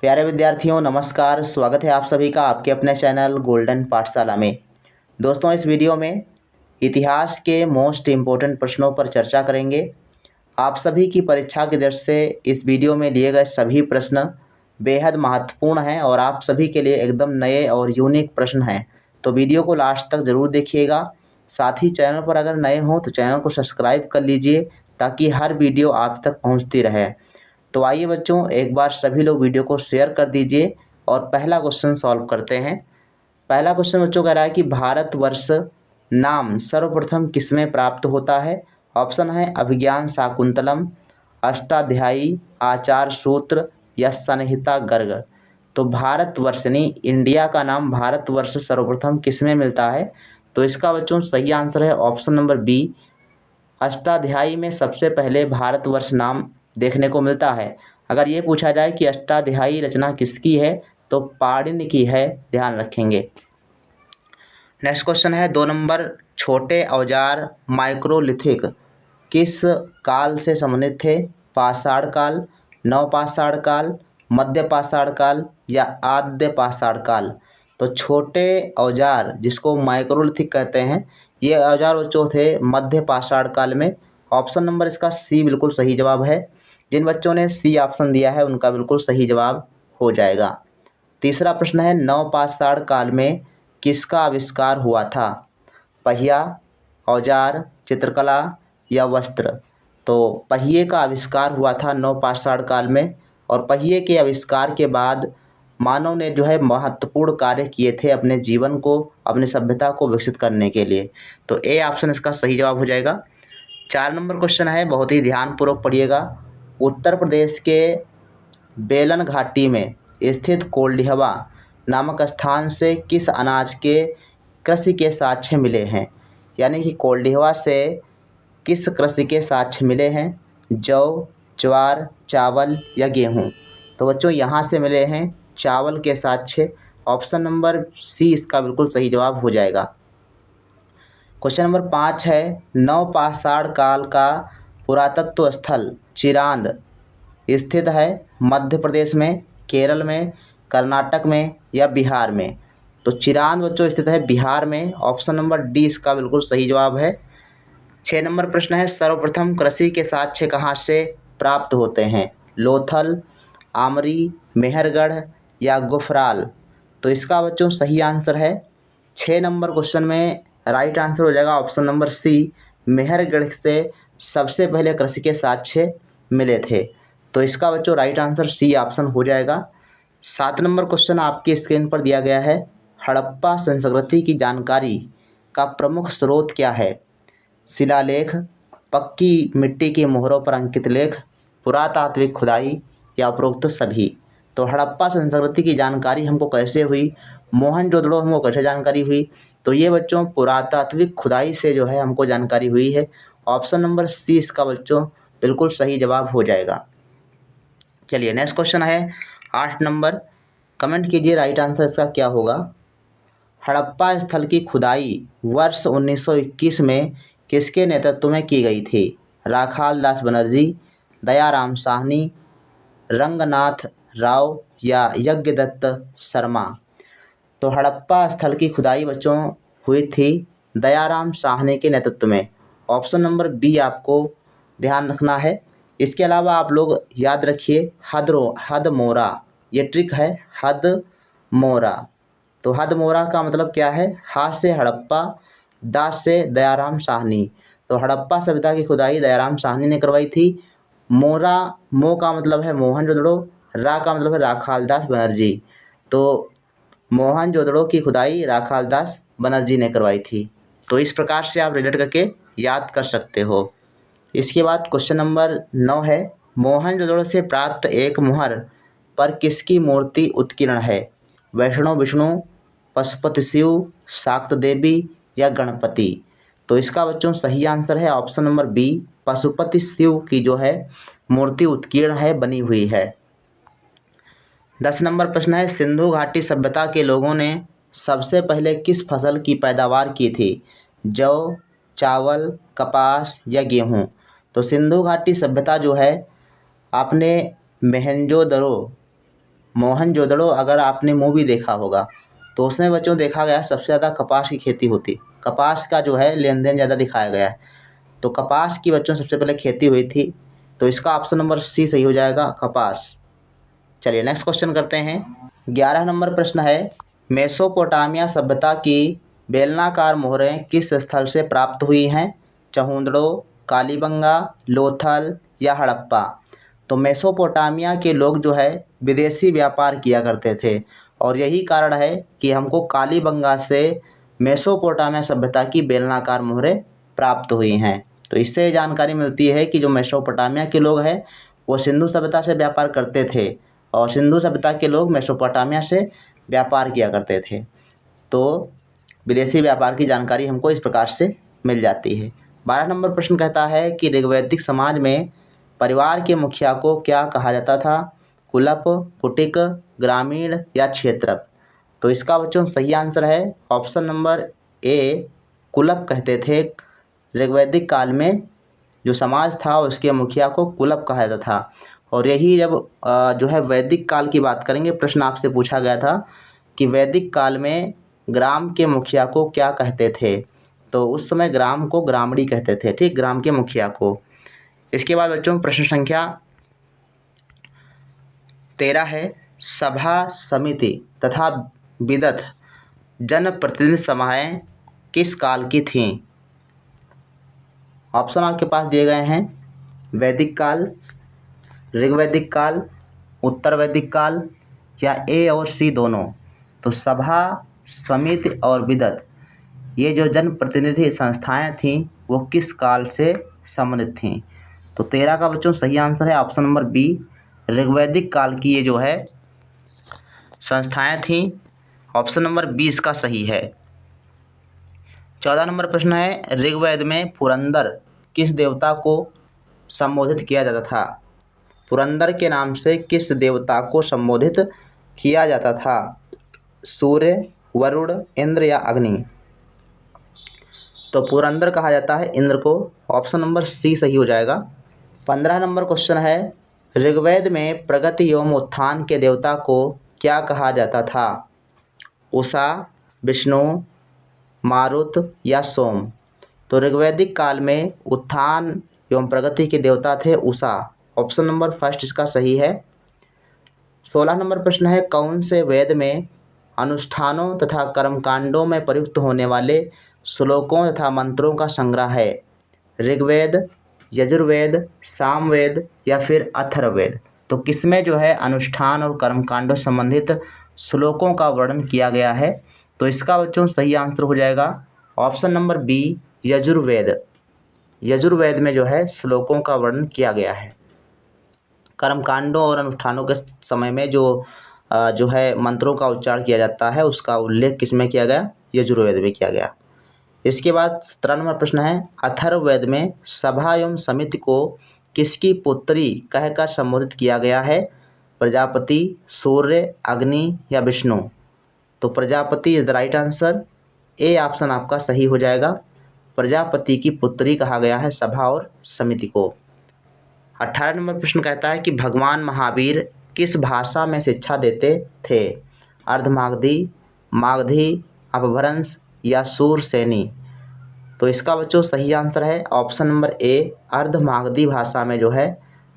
प्यारे विद्यार्थियों नमस्कार। स्वागत है आप सभी का आपके अपने चैनल गोल्डन पाठशाला में। दोस्तों इस वीडियो में इतिहास के मोस्ट इम्पोर्टेंट प्रश्नों पर चर्चा करेंगे। आप सभी की परीक्षा की दृष्टि से इस वीडियो में लिए गए सभी प्रश्न बेहद महत्वपूर्ण हैं और आप सभी के लिए एकदम नए और यूनिक प्रश्न हैं। तो वीडियो को लास्ट तक ज़रूर देखिएगा। साथ ही चैनल पर अगर नए हों तो चैनल को सब्सक्राइब कर लीजिए ताकि हर वीडियो आप तक पहुँचती रहे। तो आइए बच्चों एक बार सभी लोग वीडियो को शेयर कर दीजिए और पहला क्वेश्चन सॉल्व करते हैं। पहला क्वेश्चन बच्चों कह रहा है कि भारतवर्ष नाम सर्वप्रथम किसमें प्राप्त होता है। ऑप्शन है अभिज्ञान शाकुंतलम, अष्टाध्यायी, आचार सूत्र या संहिता गर्ग। तो भारतवर्ष यानी इंडिया का नाम भारतवर्ष सर्वप्रथम किसमें मिलता है। तो इसका बच्चों सही आंसर है ऑप्शन नंबर बी, अष्टाध्यायी में सबसे पहले भारतवर्ष नाम देखने को मिलता है। अगर ये पूछा जाए कि अष्टाध्यायी रचना किसकी है तो पाणिनि की है, ध्यान रखेंगे। नेक्स्ट क्वेश्चन है 2 नंबर, छोटे औजार माइक्रोलिथिक किस काल से संबंधित थे। पाषाण काल, नवपाषाण काल, मध्य पाषाण काल या आद्य पाषाण काल। तो छोटे औजार जिसको माइक्रोलिथिक कहते हैं, ये औजार बच्चों थे मध्य पाषाण काल में। ऑप्शन नंबर इसका सी बिल्कुल सही जवाब है। जिन बच्चों ने सी ऑप्शन दिया है उनका बिल्कुल सही जवाब हो जाएगा। तीसरा प्रश्न है नवपाषाण काल में किसका आविष्कार हुआ था। पहिया, औजार, चित्रकला या वस्त्र। तो पहिए का आविष्कार हुआ था नवपाषाण काल में और पहिए के आविष्कार के बाद मानव ने जो है महत्वपूर्ण कार्य किए थे अपने जीवन को, अपनी सभ्यता को विकसित करने के लिए। तो ए ऑप्शन इसका सही जवाब हो जाएगा। 4 नंबर क्वेश्चन है, बहुत ही ध्यानपूर्वक पढ़िएगा। उत्तर प्रदेश के बेलन घाटी में स्थित कोल्डिहवा नामक स्थान से किस अनाज के कृषि के साक्ष्य मिले हैं। यानी कि कोल्डिहवा से किस कृषि के साक्ष्य मिले हैं, जौ, ज्वार, चावल या गेहूँ। तो बच्चों यहाँ से मिले हैं चावल के साक्ष्य। ऑप्शन नंबर सी इसका बिल्कुल सही जवाब हो जाएगा। क्वेश्चन नंबर 5 है, नवपाषाण काल का पुरातत्व स्थल चिरांद स्थित है मध्य प्रदेश में, केरल में, कर्नाटक में या बिहार में। तो चिरांद बच्चों स्थित है बिहार में। ऑप्शन नंबर डी इसका बिल्कुल सही जवाब है। 6 नंबर प्रश्न है, सर्वप्रथम कृषि के साक्ष्य कहाँ से प्राप्त होते हैं। लोथल, आमरी, मेहरगढ़ या गुफराल। तो इसका बच्चों सही आंसर है 6 नंबर क्वेश्चन में राइट आंसर हो जाएगा ऑप्शन नंबर सी, मेहरगढ़ से सबसे पहले कृषि के साक्ष्य मिले थे। तो इसका बच्चों राइट आंसर सी ऑप्शन हो जाएगा। 7 नंबर क्वेश्चन आपकी स्क्रीन पर दिया गया है, हड़प्पा संस्कृति की जानकारी का प्रमुख स्रोत क्या है। शिलालेख, पक्की मिट्टी की मोहरों पर अंकित लेख, पुरातात्विक खुदाई या उपरोक्त सभी। तो हड़प्पा संस्कृति की जानकारी हमको कैसे हुई, मोहनजोदड़ो हमको कैसे जानकारी हुई। तो ये बच्चों पुरातात्विक खुदाई से जो है हमको जानकारी हुई है। ऑप्शन नंबर सी इसका बच्चों बिल्कुल सही जवाब हो जाएगा। चलिए नेक्स्ट क्वेश्चन है 8 नंबर, कमेंट कीजिए राइट आंसर इसका क्या होगा। हड़प्पा स्थल की खुदाई वर्ष 1921 में किसके नेतृत्व में की गई थी। राखाल दास बनर्जी, दयाराम साहनी, रंगनाथ राव या यज्ञदत्त शर्मा। तो हड़प्पा स्थल की खुदाई बच्चों हुई थी दयाराम साहनी के नेतृत्व में। ऑप्शन नंबर बी आपको ध्यान रखना है। इसके अलावा आप लोग याद रखिए हदमोरा, ये ट्रिक है हदमोरा। तो हदमोरा का मतलब क्या है, हा से हड़प्पा, दा से दयाराम साहनी। तो हड़प्पा सभ्यता की खुदाई दयाराम साहनी ने करवाई थी। मोरा, मो का मतलब है मोहनजोदड़ो, रा का मतलब है राखाल दास बनर्जी। तो मोहनजोदड़ो की खुदाई राखाल दास बनर्जी ने करवाई थी। तो इस प्रकार से आप रिलेट करके याद कर सकते हो। इसके बाद क्वेश्चन नंबर 9 है, मोहनजोदड़ो से प्राप्त एक मुहर पर किसकी मूर्ति उत्कीर्ण है। वैष्णव विष्णु, पशुपति शिव, शाक्त देवी या गणपति। तो इसका बच्चों सही आंसर है option number B, Pashupati Shiv की जो है मूर्ति उत्कीर्ण है, बनी हुई है। 10 नंबर प्रश्न है, सिंधु घाटी सभ्यता के लोगों ने सबसे पहले किस फसल की पैदावार की थी। जौ, चावल, कपास या गेहूँ। तो सिंधु घाटी सभ्यता जो है आपने मोहनजोदड़ो मोहनजोदड़ो अगर आपने मूवी देखा होगा तो उसमें बच्चों देखा गया सबसे ज़्यादा कपास की खेती होती, कपास का जो है लेन देन ज़्यादा दिखाया गया है। तो कपास की बच्चों सबसे पहले खेती हुई थी, तो इसका ऑप्शन नंबर सी सही हो जाएगा, कपास। चलिए नेक्स्ट क्वेश्चन करते हैं। 11 नंबर प्रश्न है, मेसोपोटामिया सभ्यता की बेलनाकार मोहरें किस स्थल से प्राप्त हुई हैं? चहुंदड़ो, कालीबंगा, लोथल या हड़प्पा? तो मेसोपोटामिया के लोग जो है विदेशी व्यापार किया करते थे और यही कारण है कि हमको कालीबंगा से मेसोपोटामिया सभ्यता की बेलनाकार मोहरें प्राप्त हुई हैं। तो इससे जानकारी मिलती है कि जो मेसोपोटामिया के लोग हैं वो सिंधु सभ्यता से व्यापार करते थे और सिंधु सभ्यता के लोग मेसोपोटामिया से व्यापार किया करते थे। तो विदेशी व्यापार की जानकारी हमको इस प्रकार से मिल जाती है। 12 नंबर प्रश्न कहता है कि ऋग्वैदिक समाज में परिवार के मुखिया को क्या कहा जाता था? कुलप, कुटिक, ग्रामीण या क्षेत्रप? तो इसका बच्चों सही आंसर है ऑप्शन नंबर ए, कुलप कहते थे। ऋग्वैदिक काल में जो समाज था उसके मुखिया को कुलप कहा जाता था। और यही जब जो है वैदिक काल की बात करेंगे, प्रश्न आपसे पूछा गया था कि वैदिक काल में ग्राम के मुखिया को क्या कहते थे? तो उस समय ग्राम को ग्रामणी कहते थे, ठीक, ग्राम के मुखिया को। इसके बाद बच्चों प्रश्न संख्या 13 है, सभा, समिति तथा विदथ जनप्रतिनिधि सभाएं किस काल की थीं? ऑप्शन आपके पास दिए गए हैं, वैदिक काल, ऋग्वैदिक काल, उत्तर वैदिक काल या ए और सी दोनों। तो सभा, समिति और विदत ये जो जनप्रतिनिधि संस्थाएं थीं वो किस काल से संबंधित थीं? तो 13 का बच्चों सही आंसर है ऑप्शन नंबर बी, ऋग्वैदिक काल की ये जो है संस्थाएं थीं। ऑप्शन नंबर 20 का सही है। 14 नंबर प्रश्न है, ऋग्वेद में पुरंदर किस देवता को संबोधित किया जाता था? पुरंदर के नाम से किस देवता को संबोधित किया जाता था? सूर्य, वरुण, इंद्र या अग्नि? तो पुरंदर कहा जाता है इंद्र को, ऑप्शन नंबर सी सही हो जाएगा। 15 नंबर क्वेश्चन है, ऋग्वेद में प्रगति एवं उत्थान के देवता को क्या कहा जाता था? उषा, विष्णु, मारुत या सोम? तो ऋग्वैदिक काल में उत्थान एवं प्रगति के देवता थे उषा, ऑप्शन नंबर फर्स्ट इसका सही है। 16 नंबर प्रश्न है, कौन से वेद में अनुष्ठानों तथा कर्मकांडों में प्रयुक्त होने वाले श्लोकों तथा मंत्रों का संग्रह है? ऋग्वेद, यजुर्वेद, सामवेद या फिर अथर्ववेद? तो किसमें जो है अनुष्ठान और कर्मकांडों संबंधित श्लोकों का वर्णन किया गया है? तो इसका बच्चों सही आंसर हो जाएगा option number B, Yajurveda. Yajurveda में जो है श्लोकों का वर्णन किया गया है। कर्मकांडों और अनुष्ठानों के समय में जो है मंत्रों का उच्चारण किया जाता है उसका उल्लेख किसमें किया गया? यजुर्वेद में किया गया। इसके बाद 17 नंबर प्रश्न है, अथर्ववेद में सभा एवं समिति को किसकी पुत्री कहकर संबोधित किया गया है? प्रजापति, सूर्य, अग्नि या विष्णु? तो Prajapati is the right answer, A option आपका सही हो जाएगा। प्रजापति की पुत्री कहा गया है सभा और समिति को। 18 नंबर प्रश्न कहता है कि भगवान महावीर किस भाषा में शिक्षा देते थे? अर्धमागधी, मागधी, अपभ्रंश या सूरसेनी? तो इसका बच्चों सही आंसर है ऑप्शन नंबर ए, अर्धमागधी भाषा में जो है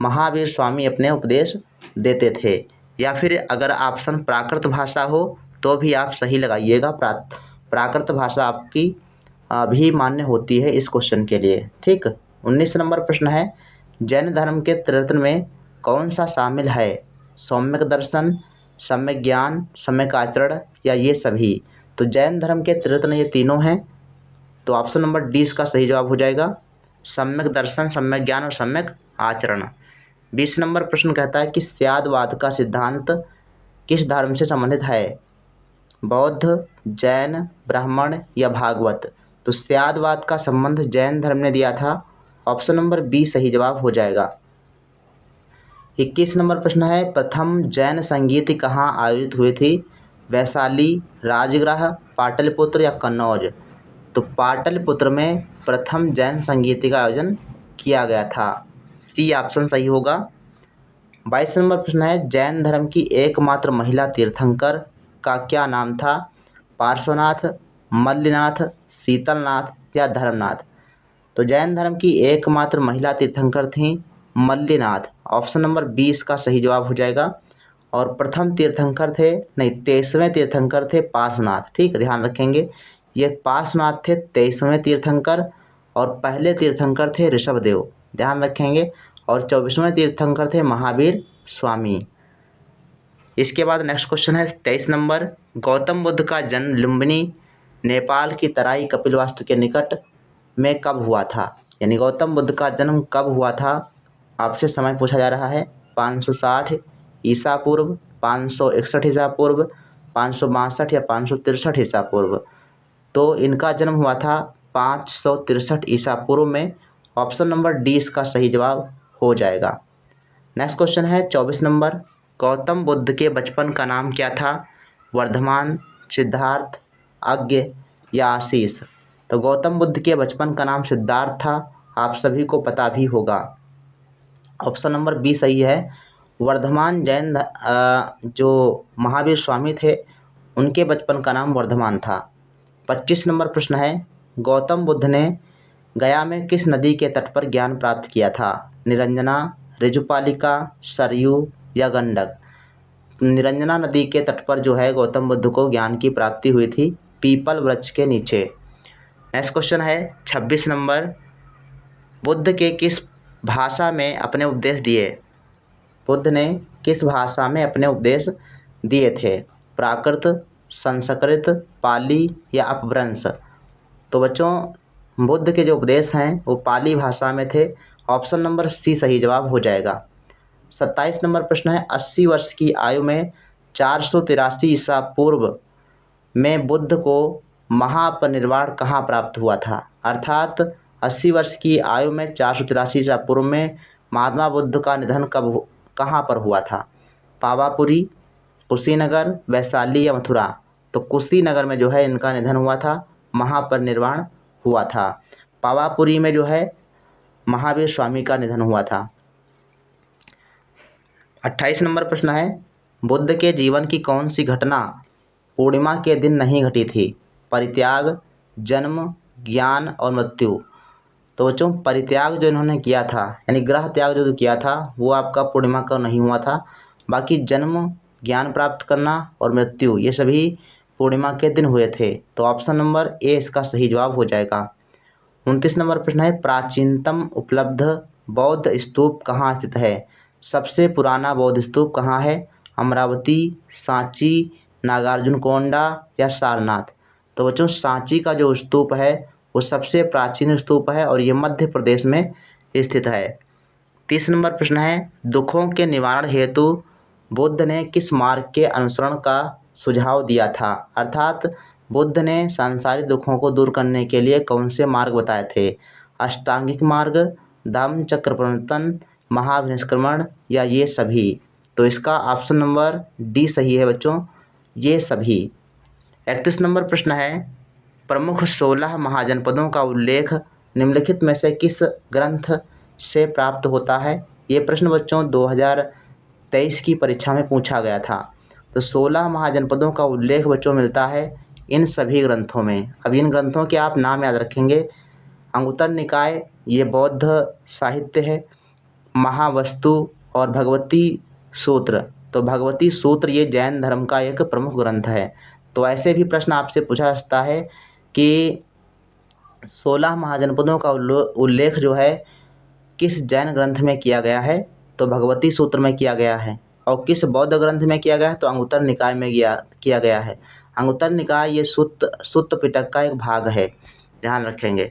महावीर स्वामी अपने उपदेश देते थे। या फिर अगर ऑप्शन प्राकृत भाषा हो तो भी आप सही लगाइएगा, प्राकृत भाषा आपकी भी मान्य होती है इस क्वेश्चन के लिए, ठीक। 19 नंबर प्रश्न है, जैन धर्म के त्रिरत्न में कौन सा शामिल है? सम्यक दर्शन, सम्यक ज्ञान, सम्यक आचरण या ये सभी? तो जैन धर्म के त्रिरत्न ये तीनों हैं, तो ऑप्शन नंबर डी इसका सही जवाब हो जाएगा, सम्यक दर्शन, सम्यक ज्ञान और सम्यक आचरण। 20 नंबर प्रश्न कहता है कि स्यादवाद का सिद्धांत किस धर्म से संबंधित है? बौद्ध, जैन, ब्राह्मण या भागवत? तो स्यादवाद का संबंध जैन धर्म ने दिया था, ऑप्शन नंबर बी सही जवाब हो जाएगा। 21 नंबर प्रश्न है, प्रथम जैन संगीति कहाँ आयोजित हुई थी? वैशाली, राजगृह, पाटलिपुत्र या कन्नौज? तो पाटलिपुत्र में प्रथम जैन संगीति का आयोजन किया गया था, सी ऑप्शन सही होगा। 22 नंबर प्रश्न है, जैन धर्म की एकमात्र महिला तीर्थंकर का क्या नाम था? पार्श्वनाथ, मल्लिनाथ, शीतलनाथ या धर्मनाथ? तो जैन धर्म की एकमात्र महिला तीर्थंकर थीं मल्लिनाथ। ऑप्शन नंबर 20 का सही जवाब हो जाएगा। और प्रथम तीर्थंकर थे, नहीं 23वें तीर्थंकर थे पार्श्वनाथ। ठीक, ध्यान रखेंगे, ये पार्श्वनाथ थे 23वें तीर्थंकर और पहले तीर्थंकर थे ऋषभदेव, ध्यान रखेंगे। और 24वें तीर्थंकर थे महावीर स्वामी। इसके बाद नेक्स्ट क्वेश्चन है 23 नंबर, गौतम बुद्ध का जन्म लुम्बिनी नेपाल की तराई कपिलवास्तु के निकट में कब हुआ था? यानी गौतम बुद्ध का जन्म कब हुआ था? आपसे समय पूछा जा रहा है। 560 ईसा पूर्व, 561 ईसा पूर्व, 562 या 563 ईसा पूर्व? तो इनका जन्म हुआ था 563 ईसा पूर्व में। ऑप्शन नंबर डी इसका सही जवाब हो जाएगा। नेक्स्ट क्वेश्चन है 24 नंबर, गौतम बुद्ध के बचपन का नाम क्या था? वर्धमान, सिद्धार्थ, अज्ञ या आशीष? तो गौतम बुद्ध के बचपन का नाम सिद्धार्थ था, आप सभी को पता भी होगा। ऑप्शन नंबर बी सही है। वर्धमान जैन जो महावीर स्वामी थे उनके बचपन का नाम वर्धमान था। 25 नंबर प्रश्न है, गौतम बुद्ध ने गया में किस नदी के तट पर ज्ञान प्राप्त किया था? निरंजना, ऋजुपालिका, सरयू या गंडक? निरंजना नदी के तट पर जो है गौतम बुद्ध को ज्ञान की प्राप्ति हुई थी, पीपल वृक्ष के नीचे। नेक्स्ट क्वेश्चन है 26 नंबर, बुद्ध के किस भाषा में अपने उपदेश दिए? बुद्ध ने किस भाषा में अपने उपदेश दिए थे? प्राकृत, संस्कृत, पाली या अपभ्रंश? तो बच्चों बुद्ध के जो उपदेश हैं वो पाली भाषा में थे। ऑप्शन नंबर सी सही जवाब हो जाएगा। 27 नंबर प्रश्न है, 80 वर्ष की आयु में 483 ईसा पूर्व में बुद्ध को महापरिनिर्वाण कहाँ प्राप्त हुआ था? अर्थात 80 वर्ष की आयु में 483 ईसा पूर्व में महात्मा बुद्ध का निधन कहाँ पर हुआ था? पावापुरी, कुशीनगर, वैशाली या मथुरा? तो कुशीनगर में जो है इनका निधन हुआ था, महापरिनिर्वाण हुआ था। पावापुरी में जो है महावीर स्वामी का निधन हुआ था। 28 नंबर प्रश्न है, बुद्ध के जीवन की कौन सी घटना पूर्णिमा के दिन नहीं घटी थी? परित्याग, जन्म, ज्ञान और मृत्यु? तो बच्चों परित्याग जो इन्होंने किया था यानी ग्रह त्याग जो किया था वो आपका पूर्णिमा का नहीं हुआ था। बाकी जन्म, ज्ञान प्राप्त करना और मृत्यु ये सभी पूर्णिमा के दिन हुए थे। तो ऑप्शन नंबर ए इसका सही जवाब हो जाएगा। 29 नंबर प्रश्न है, प्राचीनतम उपलब्ध बौद्ध स्तूप कहाँ स्थित है? सबसे पुराना बौद्ध स्तूप कहाँ है? अमरावती, सांची, नागार्जुनकोंडा या सारनाथ? तो बच्चों सांची का जो स्तूप है वो सबसे प्राचीन स्तूप है और ये मध्य प्रदेश में स्थित है। 30 नंबर प्रश्न है, दुखों के निवारण हेतु बुद्ध ने किस मार्ग के अनुसरण का सुझाव दिया था? अर्थात बुद्ध ने सांसारिक दुखों को दूर करने के लिए कौन से मार्ग बताए थे? अष्टांगिक मार्ग, धम्म चक्र प्रवर्तन, महाविनिष्क्रमण या ये सभी? तो इसका ऑप्शन नंबर डी सही है बच्चों, ये सभी। 31 नंबर प्रश्न है, प्रमुख 16 महाजनपदों का उल्लेख निम्नलिखित में से किस ग्रंथ से प्राप्त होता है? ये प्रश्न बच्चों 2023 की परीक्षा में पूछा गया था। तो 16 महाजनपदों का उल्लेख बच्चों मिलता है इन सभी ग्रंथों में। अब इन ग्रंथों के आप नाम याद रखेंगे। अंगुत्तर निकाय ये बौद्ध साहित्य है, महावस्तु और भगवती सूत्र। तो भगवती सूत्र ये जैन धर्म का एक प्रमुख ग्रंथ है। तो ऐसे भी प्रश्न आपसे पूछा जा सकता है कि 16 महाजनपदों का उल्लेख जो है किस जैन ग्रंथ में किया गया है? तो भगवती सूत्र में किया गया है। और किस बौद्ध ग्रंथ में किया गया है? तो अंगुत्तर निकाय में किया गया है। अंगुत्तर निकाय ये सुत्त पिटक का एक भाग है, ध्यान रखेंगे।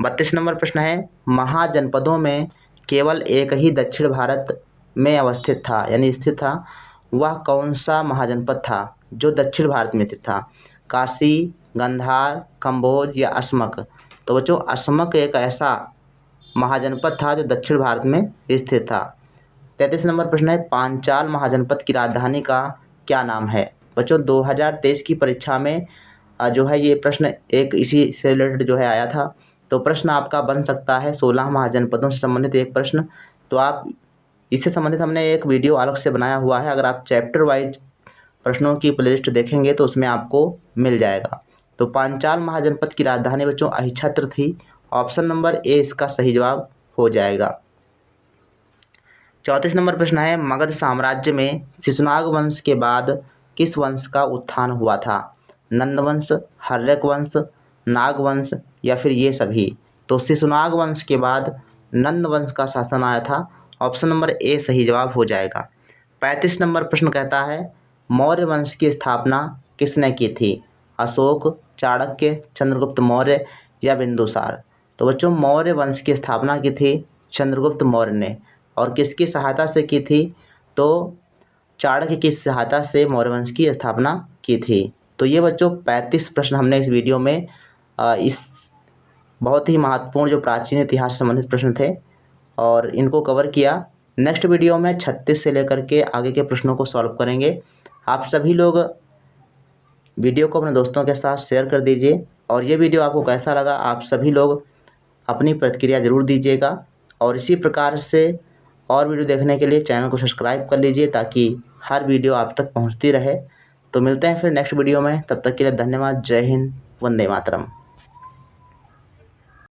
32 नंबर प्रश्न है, महाजनपदों में केवल एक ही दक्षिण भारत में अवस्थित था यानी स्थित था, वह कौन सा महाजनपद था जो दक्षिण भारत में स्थित था? काशी, गंधार, कंबोज या अस्मक? तो बच्चों अस्मक एक ऐसा महाजनपद था जो दक्षिण भारत में स्थित था। 33 नंबर प्रश्न है, पांचाल महाजनपद की राजधानी का क्या नाम है? बच्चों 2023 की परीक्षा में जो है ये प्रश्न एक इसी से रिलेटेड जो है आया था। तो प्रश्न आपका बन सकता है 16 महाजनपदों से संबंधित एक प्रश्न। तो आप इससे संबंधित हमने एक वीडियो अलग से बनाया हुआ है। अगर आप चैप्टर वाइज प्रश्नों की प्लेलिस्ट देखेंगे तो उसमें आपको मिल जाएगा। तो पांचाल महाजनपद की राजधानी बच्चों अहिच्छत्र थी। ऑप्शन नंबर ए इसका सही जवाब हो जाएगा। 34 नंबर प्रश्न है, मगध साम्राज्य में शिशुनाग वंश के बाद किस वंश का उत्थान हुआ था? नंद वंश, हर्यक वंश, नाग वंश या फिर ये सभी? तो शिशुनाग वंश के बाद नंद वंश का शासन आया था। ऑप्शन नंबर ए सही जवाब हो जाएगा। 35 नंबर प्रश्न कहता है, मौर्य वंश की स्थापना किसने की थी? अशोक, चाणक्य, चंद्रगुप्त मौर्य या बिंदुसार? तो बच्चों मौर्य वंश की स्थापना की थी चंद्रगुप्त मौर्य ने। और किसकी सहायता से की थी? तो चाणक्य की सहायता से मौर्य वंश की स्थापना की थी। तो ये बच्चों 35 प्रश्न हमने इस वीडियो में इस बहुत ही महत्वपूर्ण जो प्राचीन इतिहास से संबंधित प्रश्न थे और इनको कवर किया। नेक्स्ट वीडियो में 36 से लेकर के आगे के प्रश्नों को सॉल्व करेंगे। आप सभी लोग वीडियो को अपने दोस्तों के साथ शेयर कर दीजिए और ये वीडियो आपको कैसा लगा आप सभी लोग अपनी प्रतिक्रिया ज़रूर दीजिएगा। और इसी प्रकार से और वीडियो देखने के लिए चैनल को सब्सक्राइब कर लीजिए ताकि हर वीडियो आप तक पहुंचती रहे। तो मिलते हैं फिर नेक्स्ट वीडियो में, तब तक के लिए धन्यवाद। जय हिंद, वंदे मातरम।